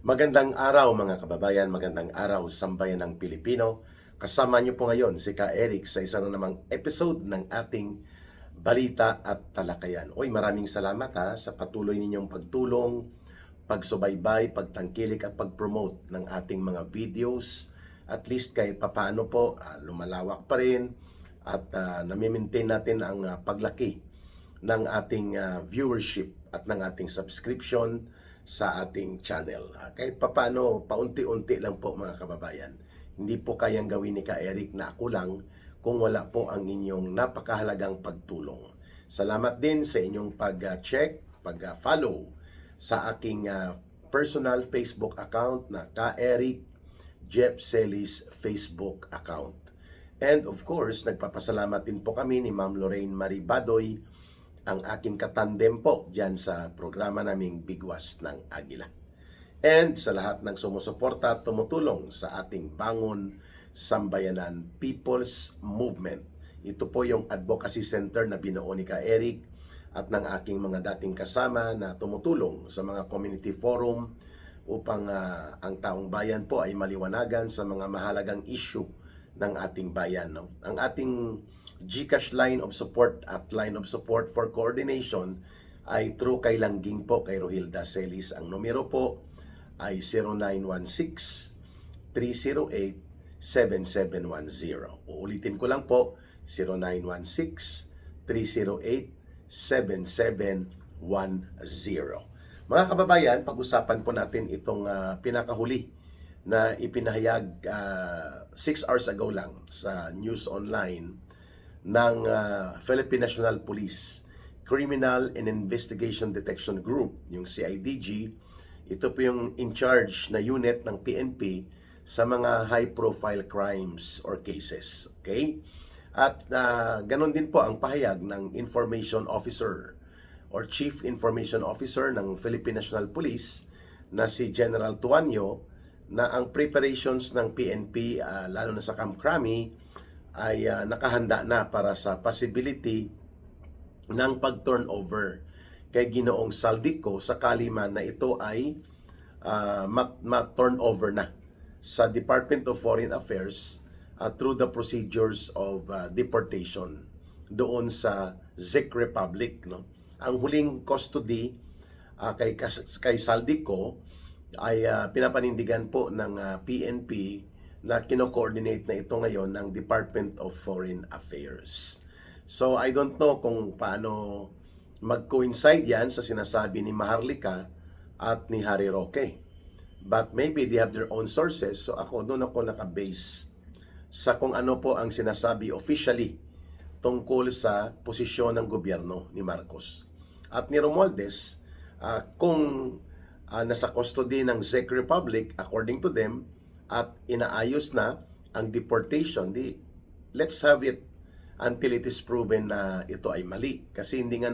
Magandang araw mga kababayan, magandang araw sambayan ng Pilipino. Kasama niyo po ngayon si Ka Eric sa isa na namang episode ng ating Balita at Talakayan. Oy, maraming salamat sa patuloy ninyong pagtulong, pagsubaybay, pagtangkilik at pag-promote ng ating mga videos. At least kahit papaano po, lumalawak pa rin at nami-maintain natin ang paglaki ng ating viewership at ng ating subscription sa ating channel. Kahit papaano, paunti-unti lang po mga kababayan. Hindi po kayang gawin ni Ka Eric na ako lang kung wala po ang inyong napakahalagang pagtulong. Salamat din sa inyong pag-check, pag-follow sa aking personal Facebook account na Ka Eric Jeff Celis Facebook account. And of course, nagpapasalamat din po kami ni Ma'am Lorraine Marie Badoy, ang aking katandem po dyan sa programa naming Bigwas ng Agila. And sa lahat ng sumusuporta at tumutulong sa ating Bangon Sambayanan People's Movement. Ito po yung advocacy center na binuo ni Ka Eric at ng aking mga dating kasama na tumutulong sa mga community forum upang ang taong bayan po ay maliwanagan sa mga mahalagang issue ng ating bayan. No? Ang ating GCash line of support at line of support for coordination ay through kay Langging po, kay Rohilda Celis. Ang numero po ay 0916-308-7710. Uulitin ko lang po, 0916-308-7710. Mga kababayan, pag-usapan po natin itong pinakahuli na ipinahayag 6 hours ago lang sa News Online ng Philippine National Police Criminal and Investigation Detection Group, yung CIDG. Ito po yung in charge na unit ng PNP sa mga high-profile crimes or cases. Okay? At ganon din po ang pahayag ng Information Officer or Chief Information Officer ng Philippine National Police na si General Tuanyo na ang preparations ng PNP, lalo na sa Camp Crame, ay nakahanda na para sa possibility ng pag-turnover kay Ginoong Saldico sakali man na ito ay ma-turnover na sa Department of Foreign Affairs through the procedures of deportation doon sa Czech Republic. No? Ang huling custody kay Saldico ay pinapanindigan po ng PNP na kino-coordinate na ito ngayon ng Department of Foreign Affairs. So I don't know kung paano mag-coincide yan sa sinasabi ni Maharlika at ni Harry Roque. But maybe they have their own sources. So doon ako naka-base sa kung ano po ang sinasabi officially tungkol sa posisyon ng gobyerno ni Marcos. At ni Romualdez, kung nasa custody ng Czech Republic, according to them, at inaayos na ang deportation, let's have it until it is proven na ito ay mali. Kasi hindi nga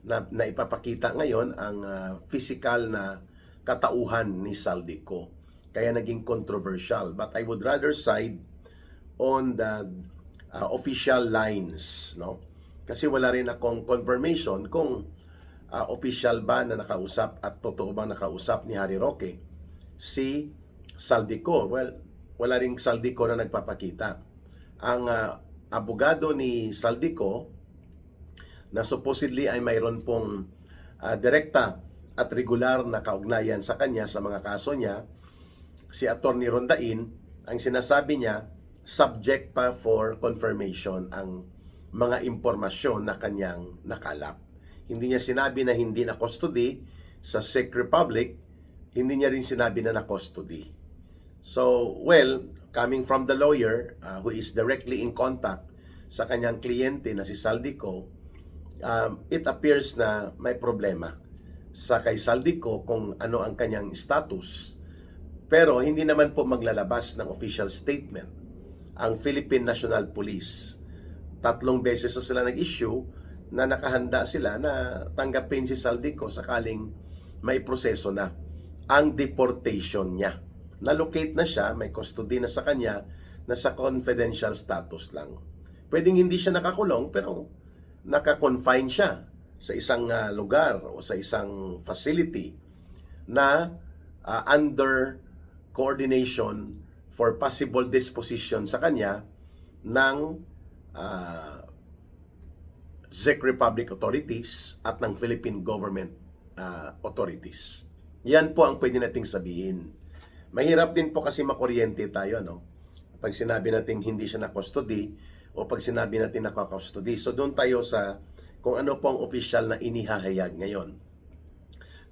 na ipapakita ngayon ang physical na katauhan ni Saldico. Kaya naging controversial. But I would rather side on the official lines. No? Kasi wala rin akong confirmation kung official ba na nakausap at totoo bang nakausap ni Harry Roque si Saldico. Well, wala ring Saldico na nagpapakita. Ang abogado ni Saldico na supposedly ay mayroon pong direkta at regular na kaugnayan sa kanya sa mga kaso niya, si Attorney Rondain, ang sinasabi niya, subject pa for confirmation ang mga impormasyon na kanyang nakalap. Hindi niya sinabi na hindi na custody sa Czech Republic, hindi niya rin sinabi na na-custody. So, well, coming from the lawyer who is directly in contact sa kanyang kliyente na si Saldico, it appears na may problema sa kay Saldico kung ano ang kanyang status. Pero hindi naman po maglalabas ng official statement ang Philippine National Police. 3 beses na sila nag-issue na nakahanda sila na tanggapin si Saldico sakaling may proseso na ang deportation niya. Na-locate na siya, may custody na sa kanya, na sa confidential status lang. Pwedeng hindi siya nakakulong, pero naka-confine siya sa isang lugar o sa isang facility na under coordination for possible disposition sa kanya ng Czech Republic authorities at ng Philippine government authorities. Yan po ang pwede nating sabihin. Mahirap din po kasi makuryente tayo, no? Pag sinabi natin hindi siya na-custody o pag sinabi natin naka-custody. So doon tayo sa kung ano po ang opisyal na inihahayag ngayon.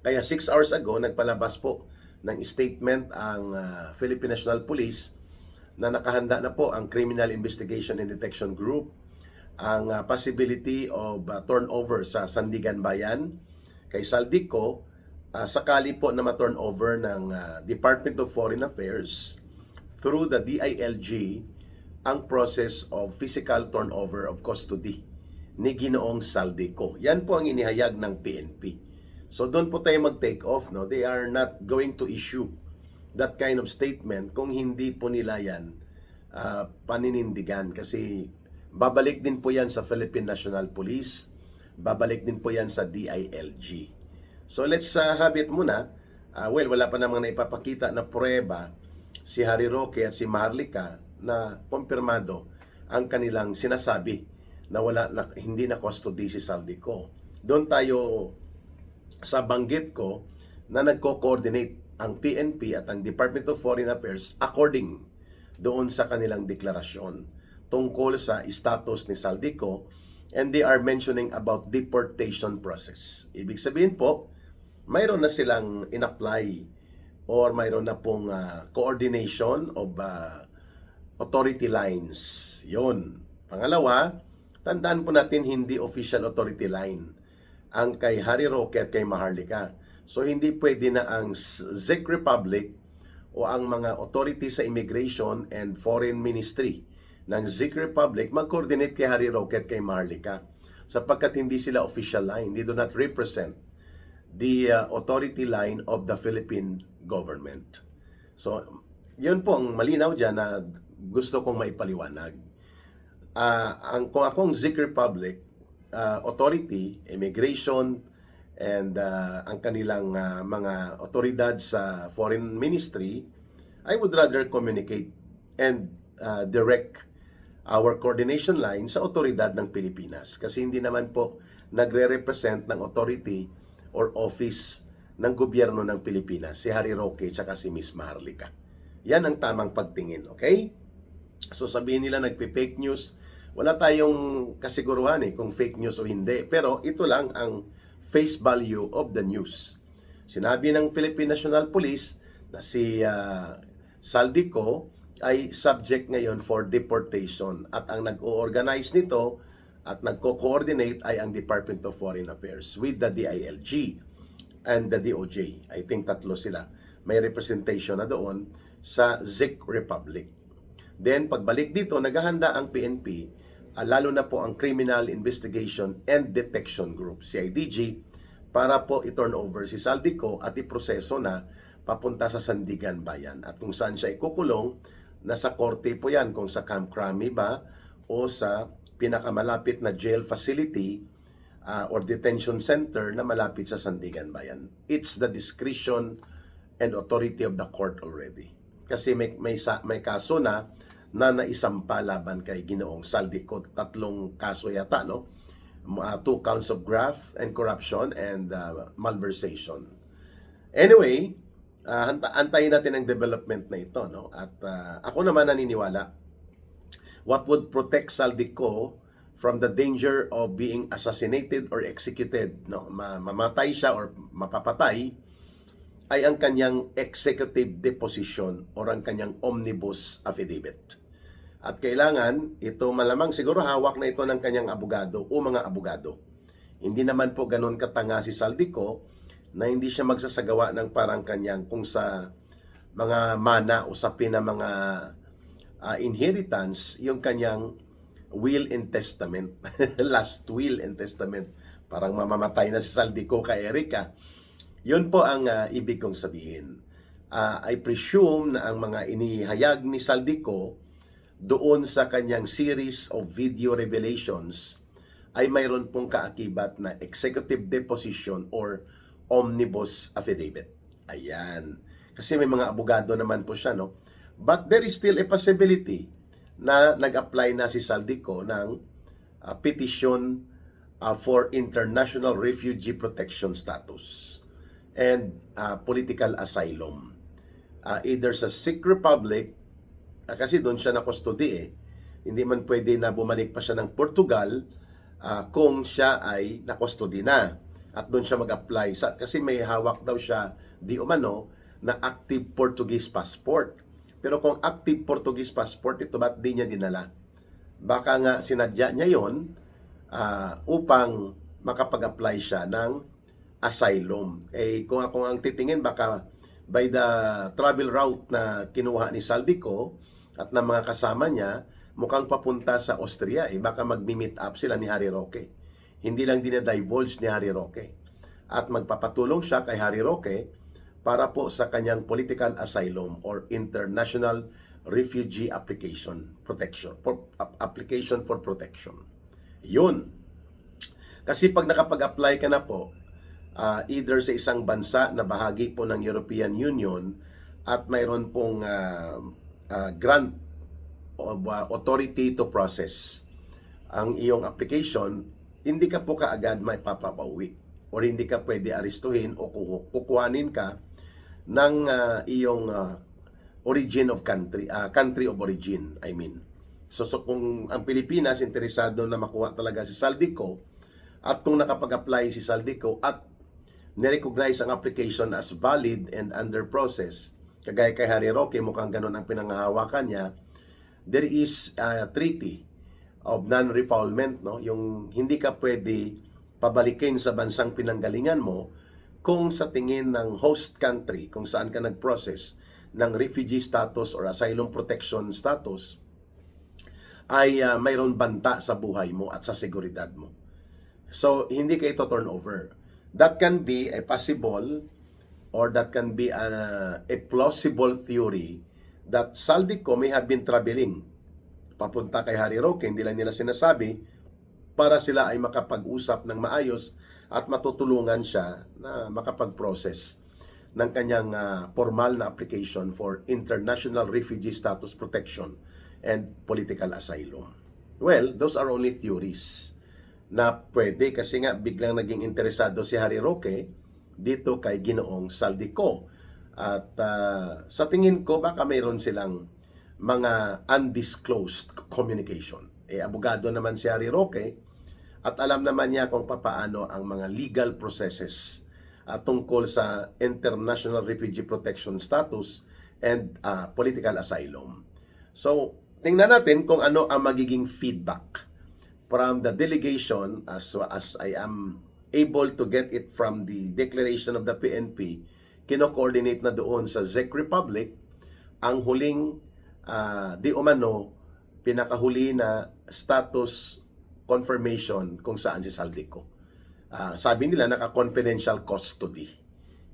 Kaya 6 hours ago, nagpalabas po ng statement ang Philippine National Police na nakahanda na po ang Criminal Investigation and Detection Group, ang possibility of turnover sa Sandigan Bayan kay Saldico, sakali po na ma-turnover ng Department of Foreign Affairs through the DILG ang process of physical turnover of custody ni Ginoong Saldico. Yan po ang inihayag ng PNP. So doon po tayo mag-take off, no? They are not going to issue that kind of statement kung hindi po nila yan paninindigan, kasi babalik din po yan sa Philippine National Police, babalik din po yan sa DILG. So let's have it muna. Wala pa namang naipapakita na prueba si Harry Roque at si Maharlika na kumpirmado ang kanilang sinasabi na hindi na custody si Saldico. Doon tayo sa banggit ko na nagko-coordinate ang PNP at ang Department of Foreign Affairs according doon sa kanilang deklarasyon tungkol sa status ni Saldico, and they are mentioning about deportation process. Ibig sabihin po, mayroon na silang in-apply or mayroon na pong coordination of authority lines. Yun. Pangalawa, tandaan po natin hindi official authority line ang kay Harry Roque at kay Maharlika. So hindi pwede na ang Czech Republic o ang mga authority sa Immigration and Foreign Ministry ng Czech Republic mag-coordinate kay Harry Roque at kay Maharlika, sapagkat hindi sila official line. They do not represent the authority line of the Philippine government. So, yun po ang malinaw dyan na gusto kong maipaliwanag. Kung akong Czech Republic authority, immigration, and ang kanilang mga otoridad sa foreign ministry, I would rather communicate and direct our coordination line sa otoridad ng Pilipinas. Kasi hindi naman po nagre-represent ng authority or office ng gobyerno ng Pilipinas si Harry Roque at si Miss Maharlika. Yan ang tamang pagtingin, okay? So sabihin nila nagpe-fake news, wala tayong kasiguruhan kung fake news o hindi. Pero ito lang ang face value of the news. Sinabi ng Philippine National Police na si Saldico ay subject ngayon for deportation, at ang nag-o-organize nito at nagko-coordinate ay ang Department of Foreign Affairs with the DILG and the DOJ. I think tatlo sila. May representation na doon sa Czech Republic. Then pagbalik dito, naghahanda ang PNP, lalo na po ang Criminal Investigation and Detection Group, CIDG, para po i-turn over si Saldico at iproseso na papunta sa Sandigan Bayan. At kung saan siya ikukulong, nasa korte po yan, kung sa Camp Crame ba o sa pinakamalapit na jail facility or detention center na malapit sa Sandigan Bayan. It's the discretion and authority of the court already. Kasi may kaso na naisampa laban kay Ginoong Saldico. 3 kaso yata, no? 2 counts of graft and corruption and malversation. Anyway, antayin natin ang development na ito, no? At ako naman naniniwala, what would protect Saldico from the danger of being assassinated or executed, no? Mamatay siya or mapapatay, ay ang kanyang executive deposition or ang kanyang omnibus affidavit. At kailangan, ito malamang siguro hawak na ito ng kanyang abogado o mga abogado. Hindi naman po ganun katanga si Saldico na hindi siya magsasagawa ng parang kanyang kung sa mga mana o sapin na mga inheritance, yung kanyang will and testament, last will and testament. Parang mamamatay na si Saldico kay Erica. Yun po ang ibig kong sabihin. I presume na ang mga inihayag ni Saldico doon sa kanyang series of video revelations ay mayroon pong kaakibat na executive deposition or omnibus affidavit. Ayan. Kasi may mga abogado naman po siya, no? But there is still a possibility na nag-apply na si Saldico ng petition for international refugee protection status and political asylum. Either sa Czech Republic, kasi doon siya na custody eh. Hindi man pwede na bumalik pa siya ng Portugal kung siya ay na-custody na. At doon siya mag-apply. Kasi may hawak daw siya di umano na active Portuguese passport. Pero kung active Portuguese passport, ito ba't di niya dinala? Baka nga sinadya niya yon upang makapag-apply siya ng asylum. Kung ako ang titingin, baka by the travel route na kinuha ni Saldico at ng mga kasama niya, mukhang papunta sa Austria. Baka mag-meet up sila ni Harry Roque. Hindi lang dinadivulge ni Harry Roque. At magpapatulong siya kay Harry Roque para po sa kanyang political asylum or international refugee application for protection. Yun. Kasi pag nakapag-apply ka na po, either sa isang bansa na bahagi po ng European Union at mayroon pong grant of authority to process ang iyong application, hindi ka po kaagad may papapauwi or hindi ka pwede arestuhin o kukuhanin ka ng iyong origin of country of origin, I mean. So kung ang Pilipinas interesado na makuha talaga si Saldico at kung nakapag-apply si Saldico at nirecognize ang application as valid and under process, kagaya kay Harry Roque, mukhang ganun ang pinangahawakan niya, there is a treaty of non-refoulement, no? Yung hindi ka pwede pabalikin sa bansang pinanggalingan mo kung sa tingin ng host country, kung saan ka nag-process ng refugee status or asylum protection status, ay mayroon banta sa buhay mo at sa seguridad mo. So, hindi ka ito turn over. That can be a possible or that can be a plausible theory that Saldico may have been traveling papunta kay Harry Roque. Hindi lang nila sinasabi para sila ay makapag-usap ng maayos at matutulungan siya na makapag-process ng kanyang formal na application for international refugee status protection and political asylum. Well, those are only theories na pwede kasi nga biglang naging interesado si Harry Roque dito kay Ginoong Saldico. At sa tingin ko baka mayroon silang mga undisclosed communication. Abogado naman si Harry Roque at alam naman niya kung papaano ang mga legal processes tungkol sa international refugee protection status and political asylum. So, tingnan natin kung ano ang magiging feedback from the delegation as I am able to get it from the declaration of the PNP. Kino-coordinate na doon sa Czech Republic ang huling di umano pinakahuli na status confirmation kung saan si Saldico. Sabi nila naka-confidential custody.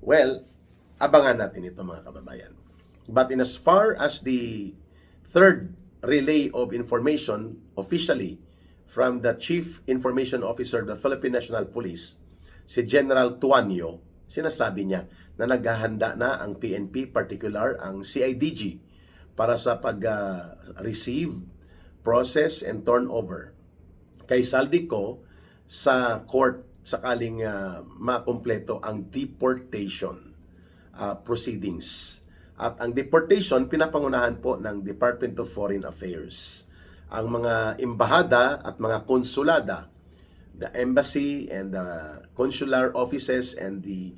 Well, abangan natin ito mga kababayan. But in as far as the third relay of information officially from the Chief Information Officer of the Philippine National Police, si General Tuanyo, sinasabi niya na naghahanda na ang PNP, particular ang CIDG, para sa pag-receive, process, and turnover kay Saldico sa court sakaling makumpleto ang deportation proceedings. At ang deportation, pinapangunahan po ng Department of Foreign Affairs. Ang mga embahada at mga konsulada, the embassy and the consular offices and the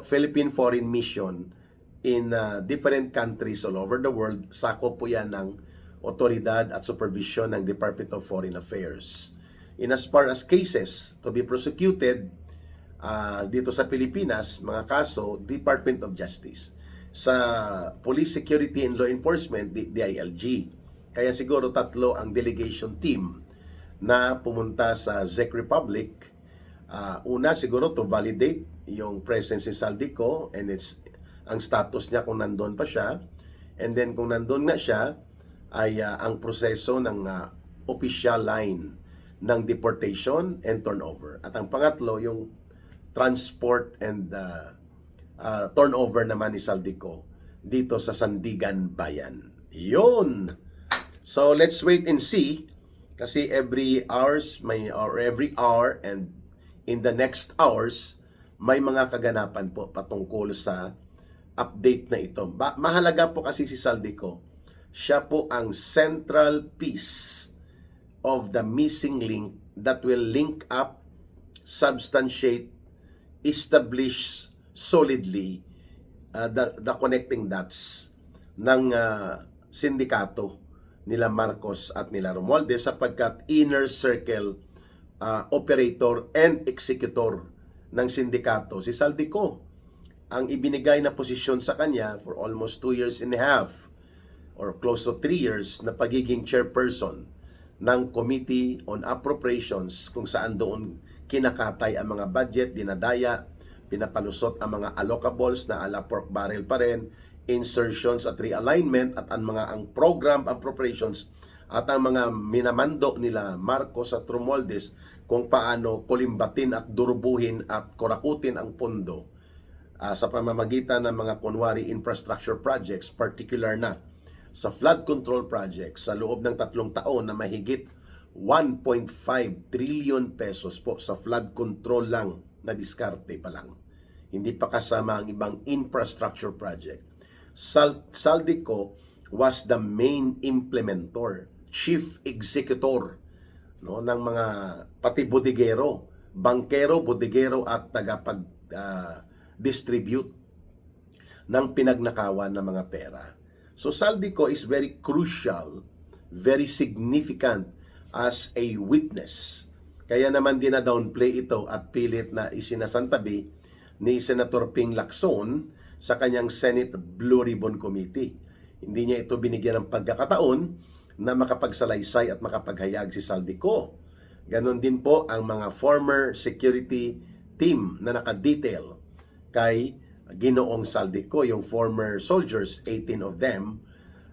Philippine Foreign Mission in different countries all over the world, sakop po yan ng otoridad at supervision ng Department of Foreign Affairs. In as far as cases to be prosecuted dito sa Pilipinas, mga kaso, Department of Justice. Sa Police Security and Law Enforcement, DILG. Kaya siguro tatlo ang delegation team na pumunta sa Czech Republic. Una siguro to validate yung presence ni Saldico and ang status niya kung nandun pa siya. And then kung nandun nga siya, ay ang proseso ng official line ng deportation and turnover. At ang pangatlo, yung transport and turnover naman ni Saldico dito sa Sandigan Bayan. Yun! So let's wait and see kasi every hour and in the next hours may mga kaganapan po patungkol sa update na ito. Mahalaga po kasi si Saldico. Siya po ang central piece of the missing link that will link up, substantiate, establish solidly the connecting dots ng sindikato nila Marcos at nila Romualdez sapagkat inner circle operator and executor ng sindikato si Saldico. Ang ibinigay na posisyon sa kanya for almost 2 years and a half or close to 3 years na pagiging chairperson ng Committee on Appropriations kung saan doon kinakatay ang mga budget, dinadaya, pinapalusot ang mga allocables na ala pork barrel pa rin, insertions at realignment at ang program appropriations at ang mga minamando nila Marcos at Romualdez kung paano kulimbatin at durubuhin at kurakutin ang pondo sa pamamagitan ng mga kunwari infrastructure projects, particular na sa flood control projects sa loob ng 3 taon na mahigit 1.5 trillion pesos po sa flood control lang na diskarte pa lang. Hindi pa kasama ang ibang infrastructure project. Saldico was the main implementor, chief executor no, ng mga pati bodigero, bankero, bodigero at tagapag-distribute ng pinagnakawan ng mga pera. So Saldico is very crucial, very significant as a witness. Kaya naman dina-downplay ito at pilit na isinasantabi ni Senator Ping Lacson sa kanyang Senate Blue Ribbon Committee. Hindi niya ito binigyan ng pagkakataon na makapagsalaysay at makapaghayag si Saldico. Ganon din po ang mga former security team na nakadetail kay Ginoong Saldico, yung former soldiers, 18 of them,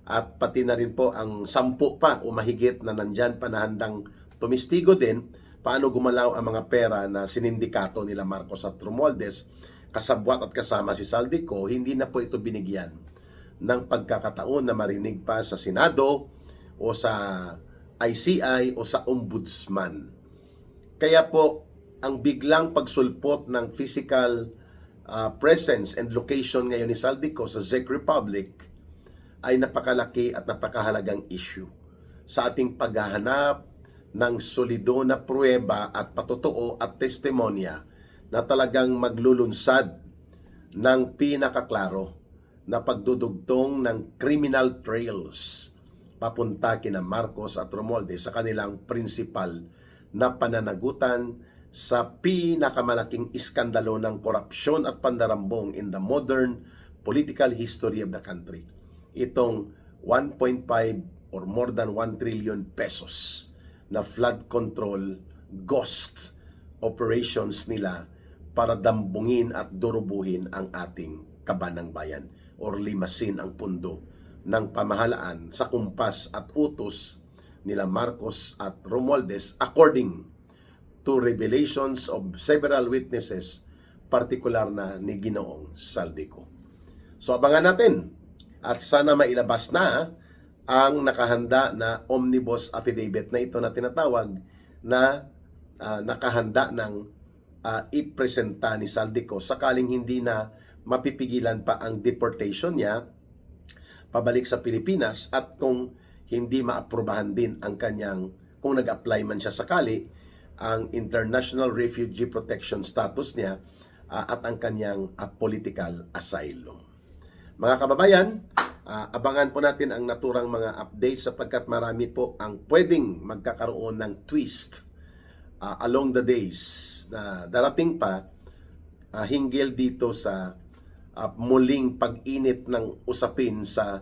at pati na rin po ang 10 pa o mahigit na nandyan pa na handang tumistigo din paano gumalaw ang mga pera na sinindikato nila Marcos at Romualdez, kasabwat at kasama si Saldico. Hindi na po ito binigyan ng pagkakataon na marinig pa sa Senado o sa ICI o sa Ombudsman. Kaya po, ang biglang pagsulpot ng physical presence and location ngayon ni Saldico sa Czech Republic ay napakalaki at napakahalagang issue sa ating paghahanap ng solido na pruweba at patotoo at testimonya na talagang maglulunsad ng pinakaklaro na pagdudugtong ng criminal trails papunta kina Marcos at Romualdez sa kanilang principal na pananagutan sa pinakamalaking iskandalo ng korupsyon at pandarambong in the modern political history of the country. Itong 1.5 or more than 1 trillion pesos na flood control ghost operations nila para dambungin at durubuhin ang ating kabanang bayan or limasin ang pundo ng pamahalaan sa kumpas at utos nila Marcos at Romualdez according to revelations of several witnesses, partikular na ni Ginoong Saldico. So abangan natin at sana mailabas na ang nakahanda na omnibus affidavit na ito na tinatawag na nakahanda ng ipresenta ni Saldico sakaling hindi na mapipigilan pa ang deportation niya pabalik sa Pilipinas at kung hindi maaprubahan din ang kanyang, kung nag-apply man siya sakali, ang International Refugee Protection status niya at ang kanyang political asylum. Mga kababayan, abangan po natin ang naturang mga updates sapagkat marami po ang pwedeng magkakaroon ng twist along the days na darating pa hinggil dito sa muling pag-init ng usapin sa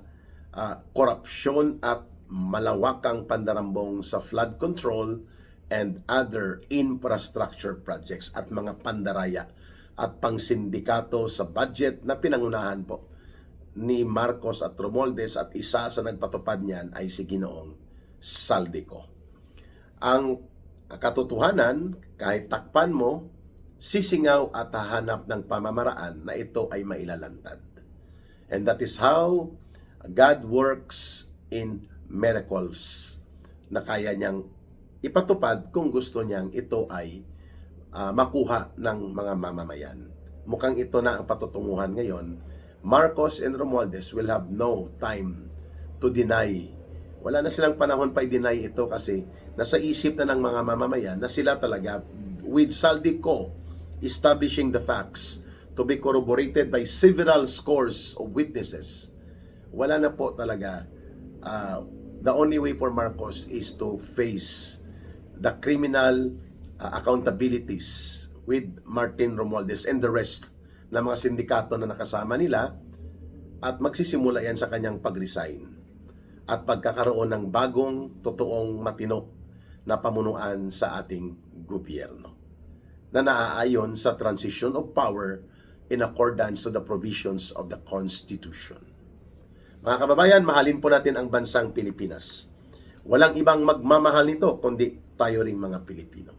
korupsyon at malawakang pandarambong sa flood control and other infrastructure projects at mga pandaraya at pangsindikato sa budget na pinangunahan po ni Marcos at Romualdez at isa sa nagpatupad niyan ay si Ginoong Saldico. Ang katotohanan, kahit takpan mo sisingaw at hahanap ng pamamaraan na ito ay mailalantad. And that is how God works in miracles na kaya niyang ipatupad kung gusto niyang ito ay makuha ng mga mamamayan. Mukhang ito na ang patutunguhan ngayon. Marcos and Romualdez will have no time to deny. Wala na silang panahon pa i-deny ito kasi nasa isip na ng mga mamamayan na sila talaga, with Saldico establishing the facts to be corroborated by several scores of witnesses. Wala na po talaga. The only way for Marcos is to face the criminal accountabilities with Martin Romualdez and the rest ng mga sindikato na nakasama nila, at magsisimula yan sa kanyang pag-resign at pagkakaroon ng bagong, totoong, matino na pamunuan sa ating gobyerno na naaayon sa transition of power in accordance to the provisions of the Constitution. Mga kababayan, mahalin po natin ang bansang Pilipinas. Walang ibang magmamahal nito kundi tayo ring mga Pilipino.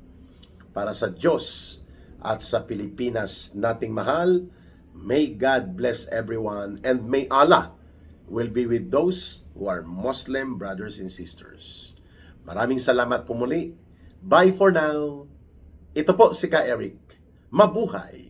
Para sa Diyos at sa Pilipinas nating mahal, may God bless everyone and may Allah will be with those who are Muslim brothers and sisters. Maraming salamat po muli. Bye for now. Ito po si Ka Eric. Mabuhay!